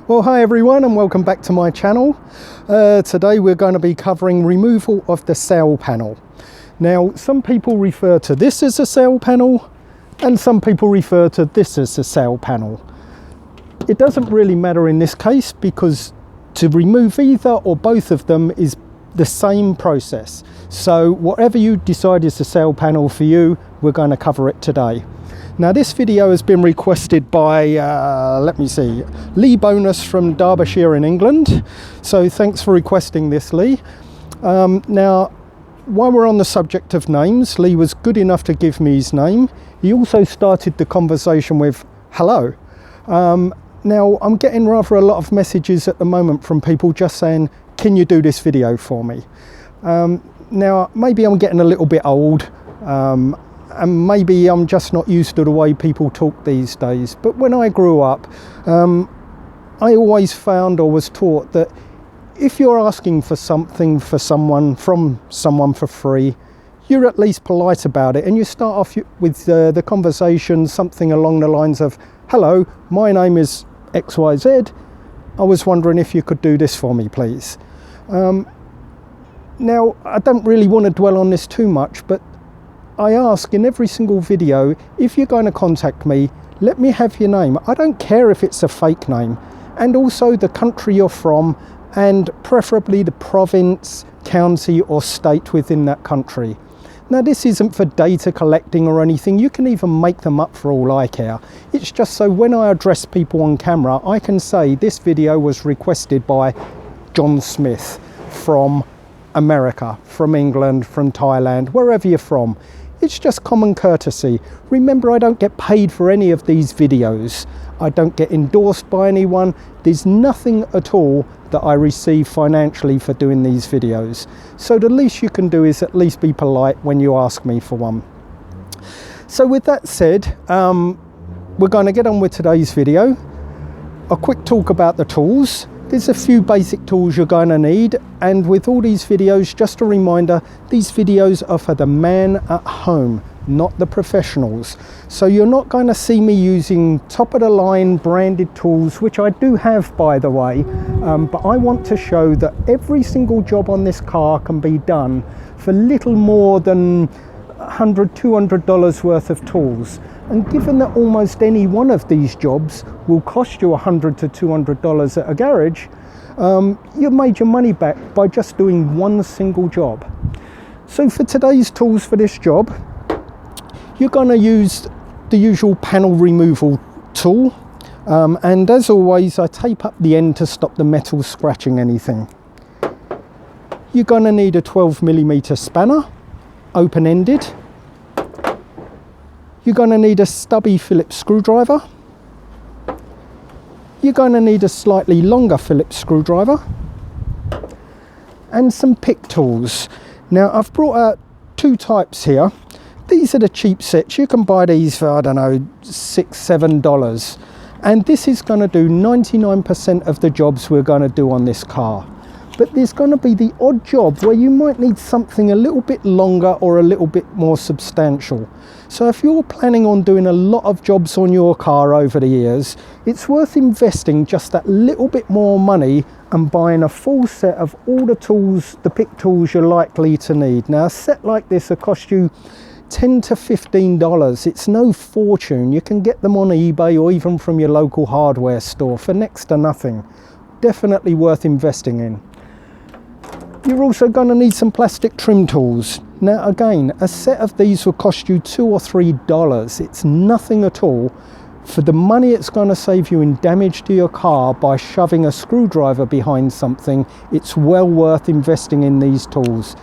Well, hi everyone and welcome back to my channel. Today we're going to be covering removal of the sail panel. Now, some people refer to this as a sail panel and some people refer to this as a sail panel. It doesn't really matter in this case because to remove either or both of them is the same process. So whatever you decide is the sail panel for you, we're going to cover it today. Now this video has been requested by, let me see, Lee Bonus from Derbyshire in England. So thanks for requesting this, Lee. Now, while we're on the subject of names, Lee was good enough to give me his name. He also started the conversation with hello. Now I'm getting rather a lot of messages at the moment from people just saying, can you do this video for me? Now maybe I'm getting a little bit old. And maybe I'm just not used to the way people talk these days. But when I grew up, I always found or was taught that if you're asking for something for someone, from someone for free, you're at least polite about it. And you start off with the conversation, something along the lines of, hello, my name is XYZ. I was wondering if you could do this for me, please. Now, I don't really want to dwell on this too much, but I ask in every single video, if you're going to contact me, let me have your name. I don't care if it's a fake name, and also the country you're from, and preferably the province, county or state within that country. Now this isn't for data collecting or anything. You can even make them up for all I care. It's just so when I address people on camera, I can say this video was requested by John Smith from America, from England, from Thailand, wherever you're from. It's just common courtesy. Remember, I don't get paid for any of these videos. I don't get endorsed by anyone. There's nothing at all that I receive financially for doing these videos. So the least you can do is at least be polite when you ask me for one. So with that said, we're going to get on with today's video. A quick talk about the tools. There's a few basic tools you're going to need, and with all these videos, just a reminder, these videos are for the man at home, not the professionals. So you're not going to see me using top of the line branded tools, which I do have, by the way, but I want to show that every single job on this car can be done for little more than $100, $200 worth of tools. And given that almost any one of these jobs will cost you $100 to $200 at a garage, you've made your money back by just doing one single job. So for today's tools for this job, you're going to use the usual panel removal tool. And as always, I tape up the end to stop the metal scratching anything. You're going to need a 12mm spanner, open-ended. You're going to need a stubby Phillips screwdriver. You're going to need a slightly longer Phillips screwdriver. And some pick tools. Now I've brought out two types here. These are the cheap sets. You can buy these for, I don't know, $6, $7. And this is going to do 99% of the jobs we're going to do on this car. But there's going to be the odd job where you might need something a little bit longer or a little bit more substantial. So if you're planning on doing a lot of jobs on your car over the years, it's worth investing just that little bit more money and buying a full set of all the tools, the pick tools you're likely to need. Now a set like this will cost you $10 to $15. It's no fortune. You can get them on eBay or even from your local hardware store for next to nothing. Definitely worth investing in. You're also going to need some plastic trim tools. Now again, a set of these will cost you $2 or $3. It's nothing at all for the money it's going to save you in damage to your car by shoving a screwdriver behind something. It's well worth investing in these tools.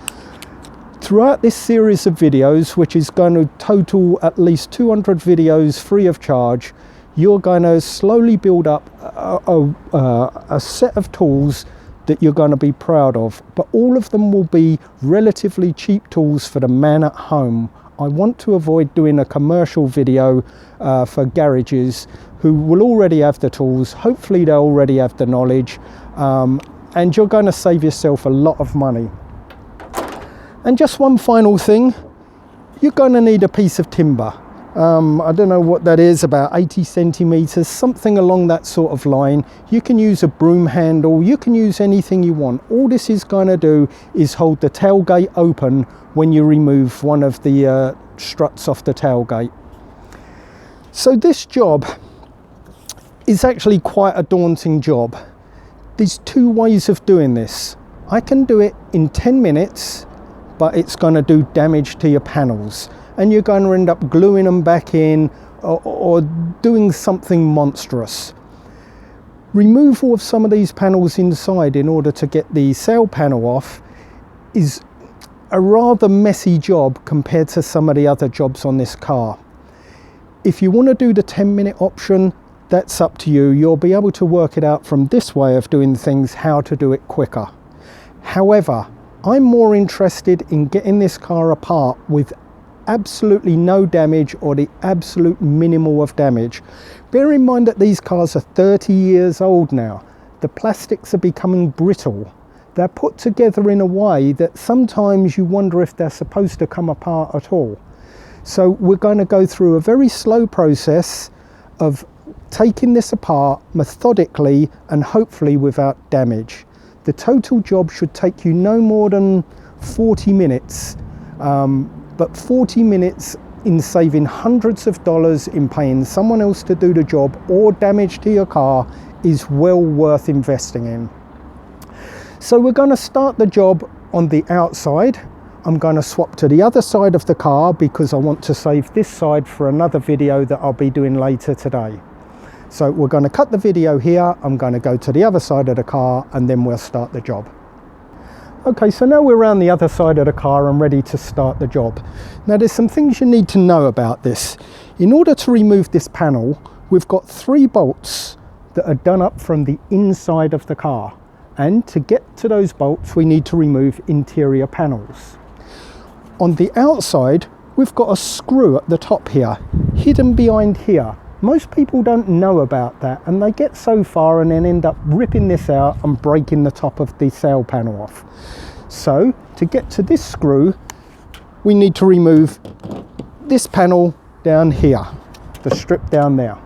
Throughout this series of videos, which is going to total at least 200 videos free of charge, you're going to slowly build up a set of tools that you're going to be proud of, but all of them will be relatively cheap tools for the man at home. I want to avoid doing a commercial video for garages who will already have the tools. Hopefully they already have the knowledge, and you're going to save yourself a lot of money. And just one final thing, you're going to need a piece of timber. I don't know what that is, about 80 centimeters, something along that sort of line. You can use a broom handle, you can use anything you want. All this is going to do is hold the tailgate open when you remove one of the struts off the tailgate. So this job is actually quite a daunting job. There's two ways of doing this. I can do it in 10 minutes, but it's going to do damage to your panels, and you're going to end up gluing them back in or doing something monstrous. Removal of some of these panels inside in order to get the sail panel off is a rather messy job compared to some of the other jobs on this car. If you want to do the 10-minute option, that's up to you. You'll be able to work it out from this way of doing things, how to do it quicker. However, I'm more interested in getting this car apart with absolutely no damage, or the absolute minimal of damage. Bear in mind that these cars are 30 years old now. The plastics are becoming brittle. They're put together in a way that sometimes you wonder if they're supposed to come apart at all. So we're going to go through a very slow process of taking this apart methodically and hopefully without damage. The total job should take you no more than 40 minutes. But 40 minutes in saving hundreds of dollars in paying someone else to do the job or damage to your car is well worth investing in. So we're going to start the job on the outside. I'm going to swap to the other side of the car because I want to save this side for another video that I'll be doing later today. So we're going to cut the video here. I'm going to go to the other side of the car and then we'll start the job. Okay, so now we're around the other side of the car and ready to start the job. Now there's some things you need to know about this. In order to remove this panel, we've got 3 bolts that are done up from the inside of the car. And to get to those bolts, we need to remove interior panels. On the outside, we've got a screw at the top here, hidden behind here. Most people don't know about that, and they get so far and then end up ripping this out and breaking the top of the sail panel off. So to get to this screw, we need to remove this panel down here, the strip down there.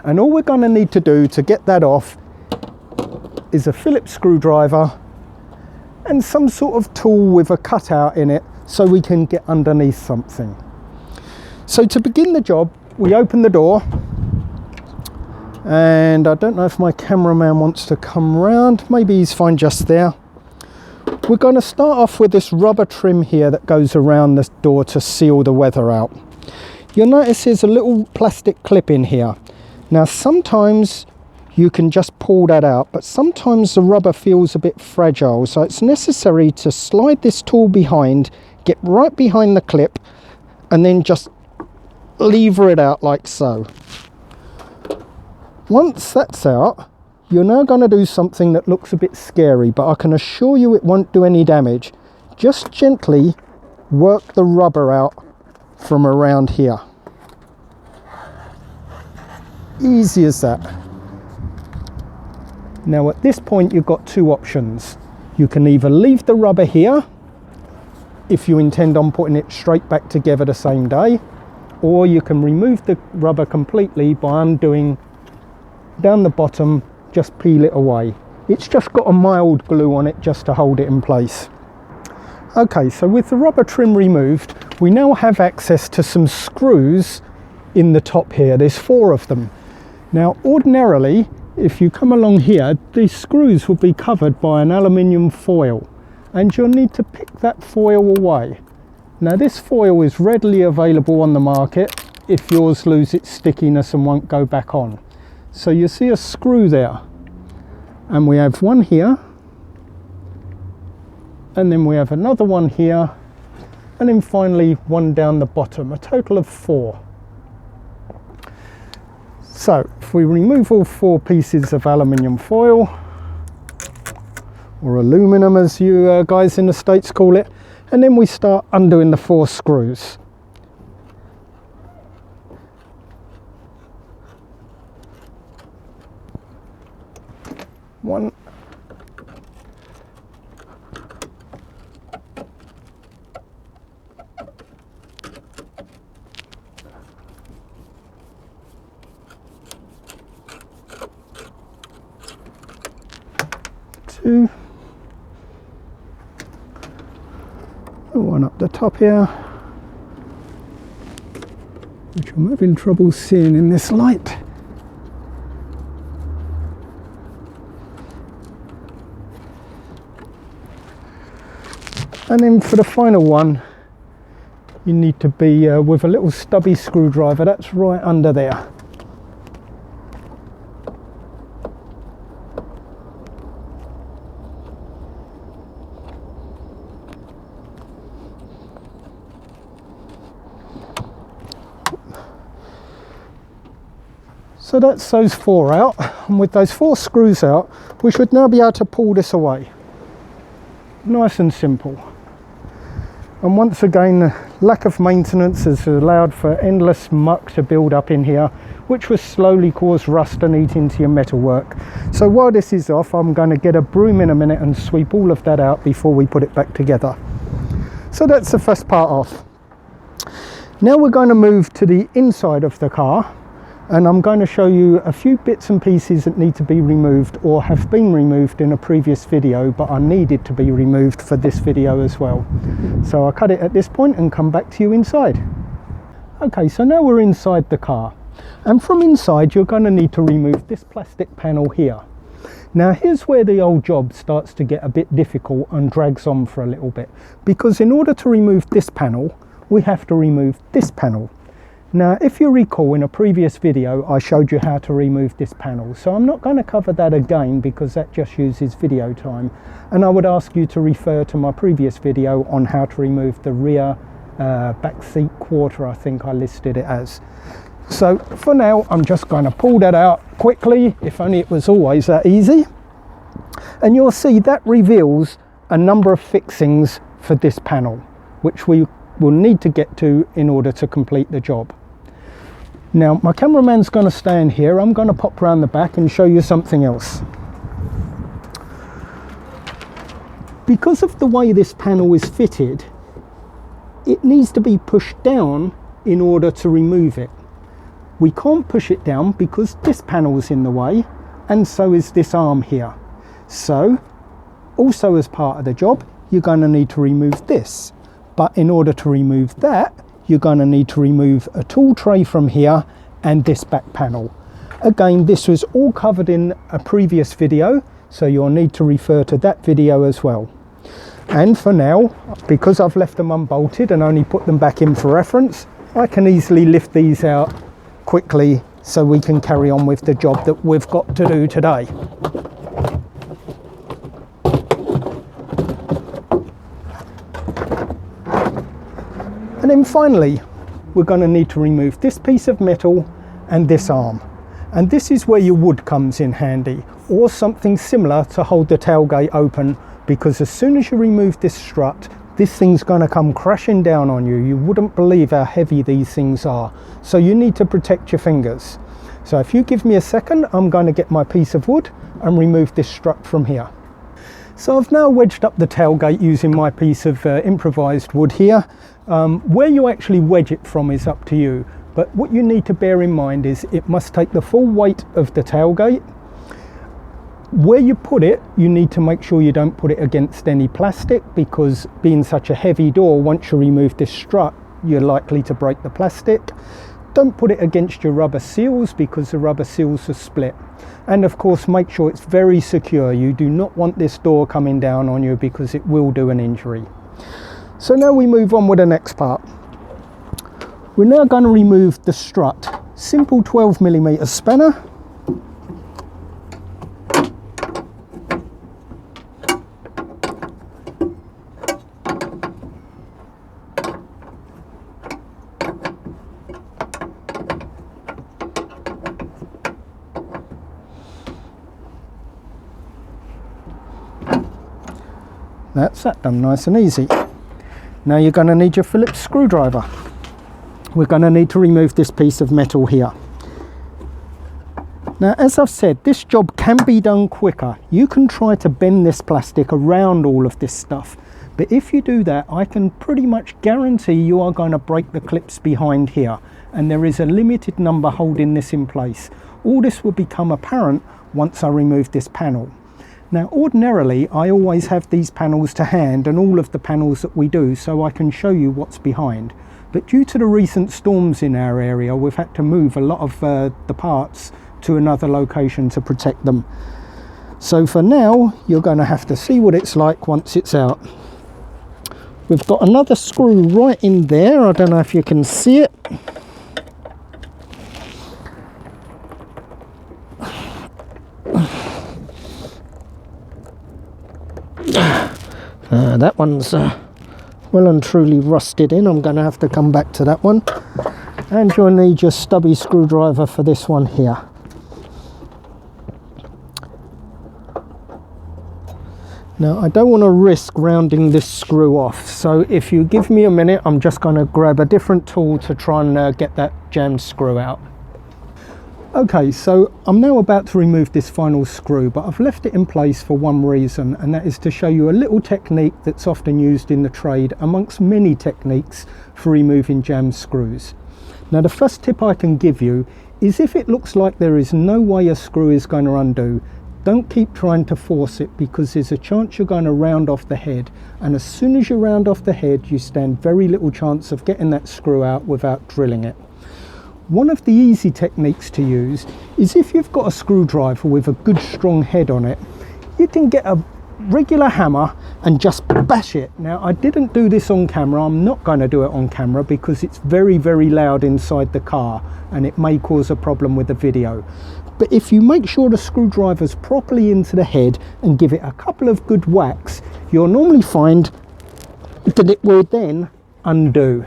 And all we're going to need to do to get that off is a Phillips screwdriver and some sort of tool with a cutout in it so we can get underneath something. So to begin the job, we open the door, and I don't know if my cameraman wants to come round, maybe he's fine just there. We're going to start off with this rubber trim here that goes around this door to seal the weather out. You'll notice there's a little plastic clip in here. Now sometimes you can just pull that out, but sometimes the rubber feels a bit fragile, so it's necessary to slide this tool behind, get right behind the clip, and then just lever it out like so. Once that's out, you're now going to do something that looks a bit scary, but I can assure you it won't do any damage. Just gently work the rubber out from around here. Easy as that. Now at this point you've got 2 options. You can either leave the rubber here if you intend on putting it straight back together the same day, or you can remove the rubber completely by undoing down the bottom, just peel it away. It's just got a mild glue on it just to hold it in place. Okay, so with the rubber trim removed, we now have access to some screws in the top here. There's 4 of them. Now ordinarily, if you come along here, these screws will be covered by an aluminium foil, and you'll need to pick that foil away. Now this foil is readily available on the market if yours lose its stickiness and won't go back on. So you see a screw there, and we have one here, and then we have another one here, and then finally one down the bottom, a total of 4. So if we remove all 4 pieces of aluminium foil, or aluminum as you guys in the States call it, and then we start undoing the 4 screws. One, two. One up the top here, which I'm having trouble seeing in this light. And then for the final one, you need to be with a little stubby screwdriver. That's right under there. So that's those four out, and with those four screws out, we should now be able to pull this away. Nice and simple. And once again, lack of maintenance has allowed for endless muck to build up in here, which will slowly cause rust and eat into your metalwork. So while this is off, I'm going to get a broom in a minute and sweep all of that out before we put it back together. So that's the first part off. Now we're going to move to the inside of the car, and I'm going to show you a few bits and pieces that need to be removed or have been removed in a previous video but are needed to be removed for this video as well. So I'll cut it at this point and come back to you inside. Okay, so now we're inside the car, and from inside you're going to need to remove this plastic panel here. Now here's where the old job starts to get a bit difficult and drags on for a little bit, because in order to remove this panel we have to remove this panel. Now, if you recall, in a previous video I showed you how to remove this panel, so I'm not going to cover that again because that just uses video time, and I would ask you to refer to my previous video on how to remove the rear back seat quarter, I think I listed it as. So for now I'm just going to pull that out quickly, if only it was always that easy, and you'll see that reveals a number of fixings for this panel which we will need to get to in order to complete the job. Now my cameraman's going to stand here. I'm going to pop around the back and show you something else. Because of the way this panel is fitted, it needs to be pushed down in order to remove it. We can't push it down because this panel is in the way, and so is this arm here. So also as part of the job you're going to need to remove this, but in order to remove that you're going to need to remove a tool tray from here and this back panel. Again, this was all covered in a previous video, so you'll need to refer to that video as well. And for now, because I've left them unbolted and only put them back in for reference, I can easily lift these out quickly so we can carry on with the job that we've got to do today. And then finally, we're going to need to remove this piece of metal and this arm. And this is where your wood comes in handy, or something similar to hold the tailgate open, because as soon as you remove this strut, this thing's going to come crashing down on you. You wouldn't believe how heavy these things are. So you need to protect your fingers. So if you give me a second, I'm going to get my piece of wood and remove this strut from here. So I've now wedged up the tailgate using my piece of improvised wood here. Where you actually wedge it from is up to you, but what you need to bear in mind is it must take the full weight of the tailgate. Where you put it, you need to make sure you don't put it against any plastic, because being such a heavy door, once you remove this strut you're likely to break the plastic. Don't put it against your rubber seals because the rubber seals are split. And of course make sure it's very secure. You do not want this door coming down on you because it will do an injury. So now we move on with the next part. We're now going to remove the strut. Simple 12mm spanner. That's that done nice and easy. Now you're going to need your Phillips screwdriver. We're going to need to remove this piece of metal here. Now as I've said, this job can be done quicker. You can try to bend this plastic around all of this stuff, but if you do that, I can pretty much guarantee you are going to break the clips behind here, and there is a limited number holding this in place. All this will become apparent once I remove this panel. Now ordinarily I always have these panels to hand and all of the panels that we do, so I can show you what's behind. But due to the recent storms in our area, we've had to move a lot of the parts to another location to protect them. So for now, you're going to have to see what it's like once it's out. We've got another screw right in there. I don't know if you can see it. That one's well and truly rusted in. I'm going to have to come back to that one. And you'll need your stubby screwdriver for this one here. Now I don't want to risk rounding this screw off, so if you give me a minute, I'm just going to grab a different tool to try and get that jammed screw out. Okay, so I'm now about to remove this final screw, but I've left it in place for one reason, and that is to show you a little technique that's often used in the trade amongst many techniques for removing jammed screws. Now the first tip I can give you is, if it looks like there is no way a screw is going to undo, don't keep trying to force it, because there's a chance you're going to round off the head, and as soon as you round off the head you stand very little chance of getting that screw out without drilling it. One of the easy techniques to use is, if you've got a screwdriver with a good strong head on it, you can get a regular hammer and just bash it. Now I didn't do this on camera, I'm not going to do it on camera because it's very loud inside the car and it may cause a problem with the video. But if you make sure the screwdriver's properly into the head and give it a couple of good whacks, you'll normally find that it will then undo.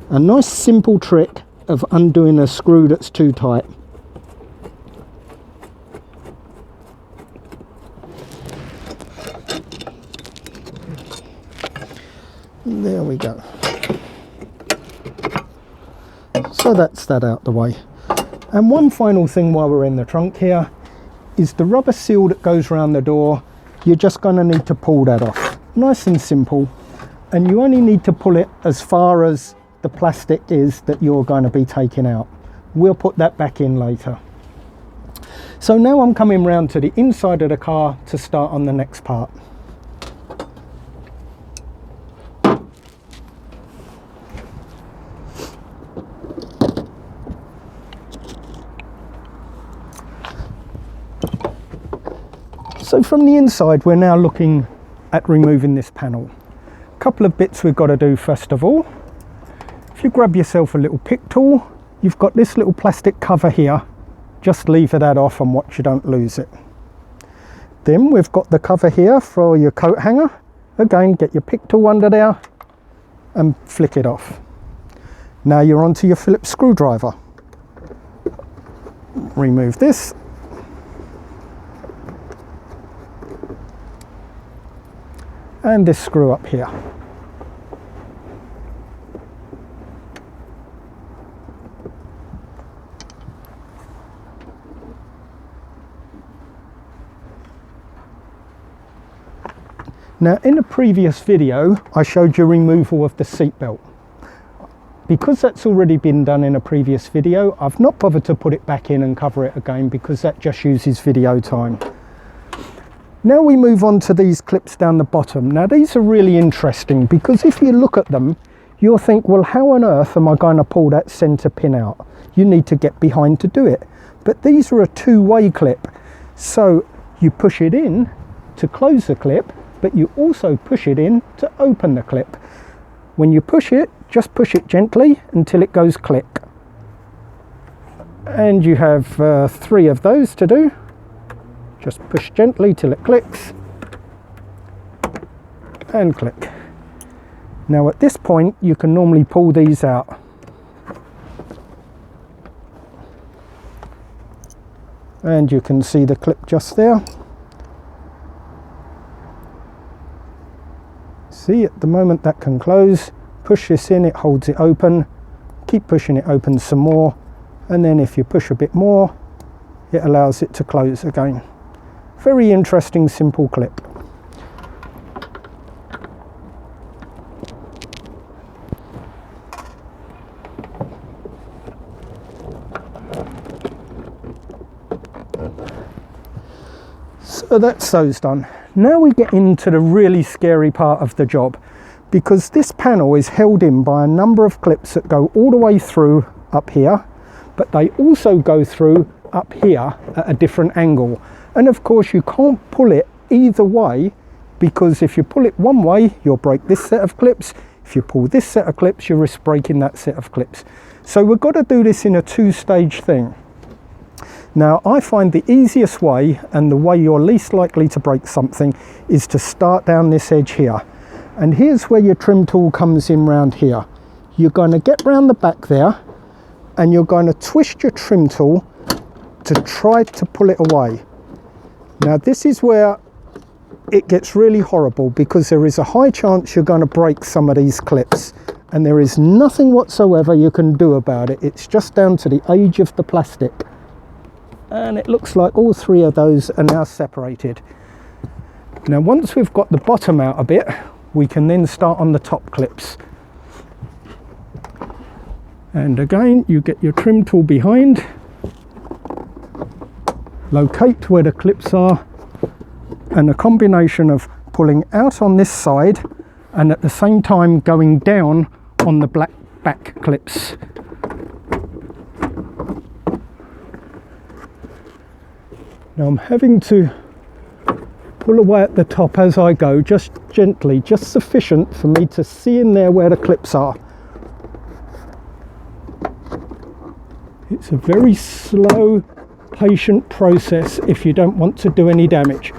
A nice simple trick of undoing a screw that's too tight. There we go. So that's that out the way. And one final thing while we're in the trunk here is the rubber seal that goes around the door. You're just going to need to pull that off. Nice and simple. And you only need to pull it as far as the plastic is that you're going to be taking out. We'll put that back in later. So now I'm coming round to the inside of the car to start on the next part. So from the inside we're now looking at removing this panel. A couple of bits we've got to do first of all. If you grab yourself a little pick tool, you've got this little plastic cover here. Just lever that off and watch you don't lose it. Then we've got the cover here for your coat hanger. Again, get your pick tool under there and flick it off. Now you're onto your Phillips screwdriver. Remove this. And this screw up here. Now in the previous video I showed you removal of the seat belt. Because that's already been done in a previous video, I've not bothered to put it back in and cover it again because that just uses video time. Now we move on to these clips down the bottom. Now these are really interesting because if you look at them, you'll think, well, how on earth am I going to pull that center pin out? You need to get behind to do it. But these are a two-way clip. So you push it in to close the clip, but you also push it in to open the clip. When you push it, just push it gently until it goes click. And you have 3 of those to do. Just push gently till it clicks and click. Now at this point you can normally pull these out. And you can see the clip just there. See, at the moment that can close. Push this in, it holds it open. Keep pushing it open some more, and then if you push a bit more, it allows it to close again. Very interesting, simple clip. So So that's those done. Now we get into the really scary part of the job, because this panel is held in by a number of clips that go all the way through up here, but they also go through up here at a different angle. And of course you can't pull it either way, because if you pull it one way, you'll break this set of clips. If you pull this set of clips, you risk breaking that set of clips. So we've got to do this in a two-stage thing. Now, I find the easiest way, and the way you're least likely to break something, is to start down this edge here. And here's where your trim tool comes in round here. You're going to get round the back there, and you're going to twist your trim tool to try to pull it away. Now, this is where it gets really horrible, because there is a high chance you're going to break some of these clips, and there is nothing whatsoever you can do about it. It's just down to the age of the plastic. And it looks like all three of those are now separated. Now, once we've got the bottom out a bit, we can then start on the top clips. And again, you get your trim tool behind, locate where the clips are, and a combination of pulling out on this side and at the same time going down on the black back clips. Now I'm having to pull away at the top as I go, just gently, just sufficient for me to see in there where the clips are. It's a very slow, patient process if you don't want to do any damage.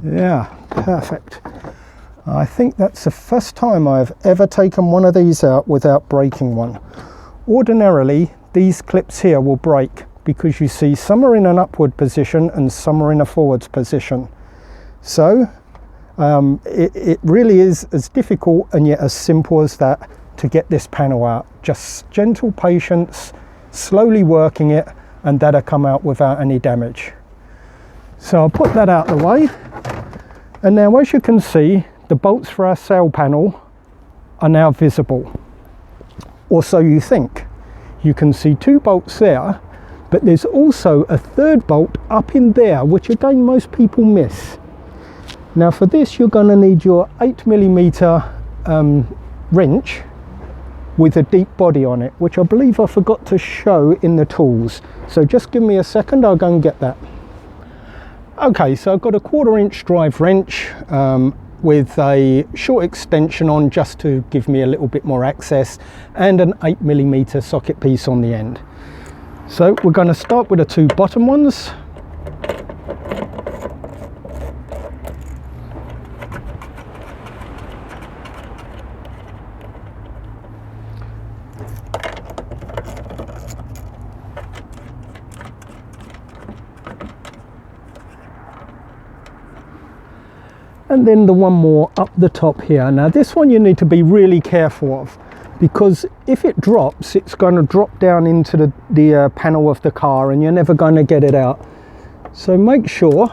Yeah, perfect. I think that's the first time I've ever taken one of these out without breaking one. Ordinarily, these clips here will break because you see some are in an upward position and some are in a forwards position. So it really is as difficult and yet as simple as that to get this panel out. Just gentle patience, slowly working it, and that'll come out without any damage. So I'll put that out of the way. And now, as you can see, the bolts for our sail panel are now visible. Or so you think. You can see two bolts there, but there's also a third bolt up in there, which again most people miss. Now for this, you're going to need your 8mm wrench with a deep body on it, which I believe I forgot to show in the tools. So just give me a second, I'll go and get that. Okay, so I've got a 1/4" drive wrench with a short extension on just to give me a little bit more access, and an 8mm socket piece on the end. So we're going to start with the two bottom ones. And then the one more up the top here. Now this one you need to be really careful of, because if it drops, it's going to drop down into the panel of the car and you're never going to get it out. So make sure.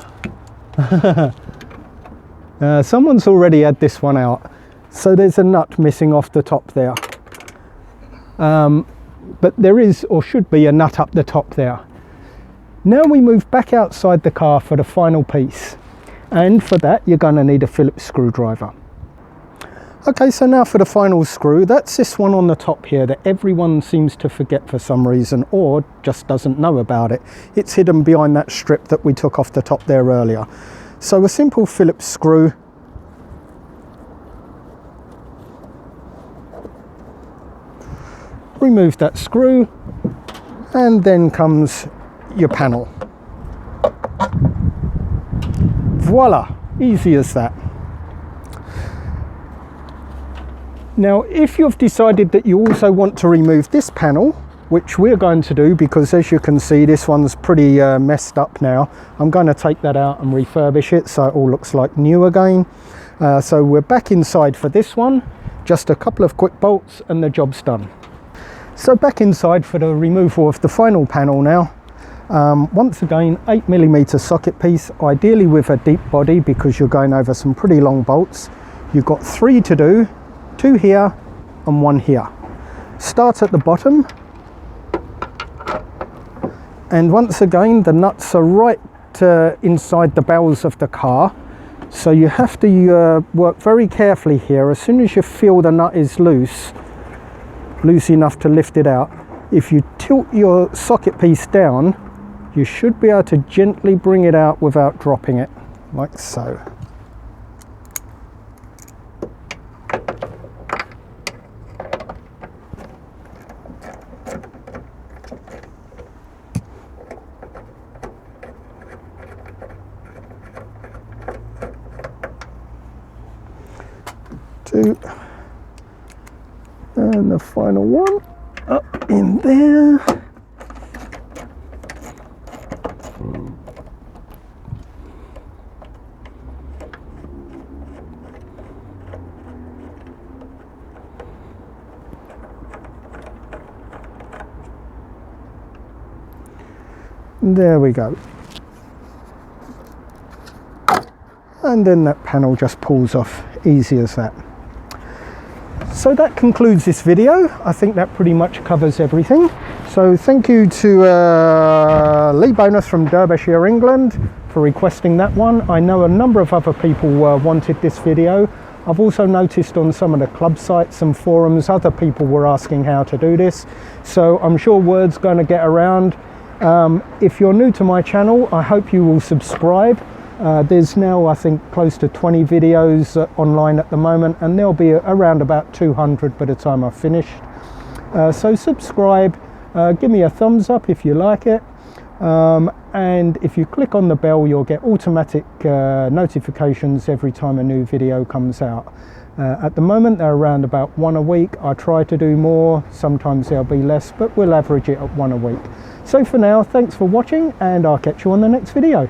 Someone's already had this one out. So there's a nut missing off the top there. But there is, or should be, a nut up the top there. Now we move back outside the car for the final piece. And for that, you're going to need a Phillips screwdriver. Okay, so now for the final screw. That's this one on the top here that everyone seems to forget for some reason, or just doesn't know about it. It's hidden behind that strip that we took off the top there earlier. So a simple Phillips screw. Remove that screw, and then comes your panel. Voila, easy as that. Now, if you've decided that you also want to remove this panel, which we're going to do because as you can see, this one's pretty messed up now. I'm going to take that out and refurbish it so it all looks like new again. So we're back inside for this one. Just a couple of quick bolts and the job's done. So back inside for the removal of the final panel now. Once again, 8mm socket piece, ideally with a deep body because you're going over some pretty long bolts. You've got 3 to do, 2 here and 1 here. Start at the bottom, and once again the nuts are right inside the bowels of the car, so you have to work very carefully here. As soon as you feel the nut is loose enough to lift it out, if you tilt your socket piece down, you should be able to gently bring it out without dropping it, like so. And the final one up in there. There we go. And then that panel just pulls off, easy as that. So that concludes this video. I think that pretty much covers everything. So thank you to Lee Bonus from Derbyshire, England, for requesting that one. I know a number of other people wanted this video. I've also noticed on some of the club sites and forums, other people were asking how to do this. So I'm sure word's going to get around. If you're new to my channel, I hope you will subscribe. There's now, I think, close to 20 videos online at the moment, and there'll be around about 200 by the time I've finished. So subscribe, give me a thumbs up if you like it, and if you click on the bell, you'll get automatic notifications every time a new video comes out. At the moment, they're around about 1 a week. I try to do more, sometimes there'll be less, but we'll average it at 1 a week. So for now, thanks for watching, and I'll catch you on the next video.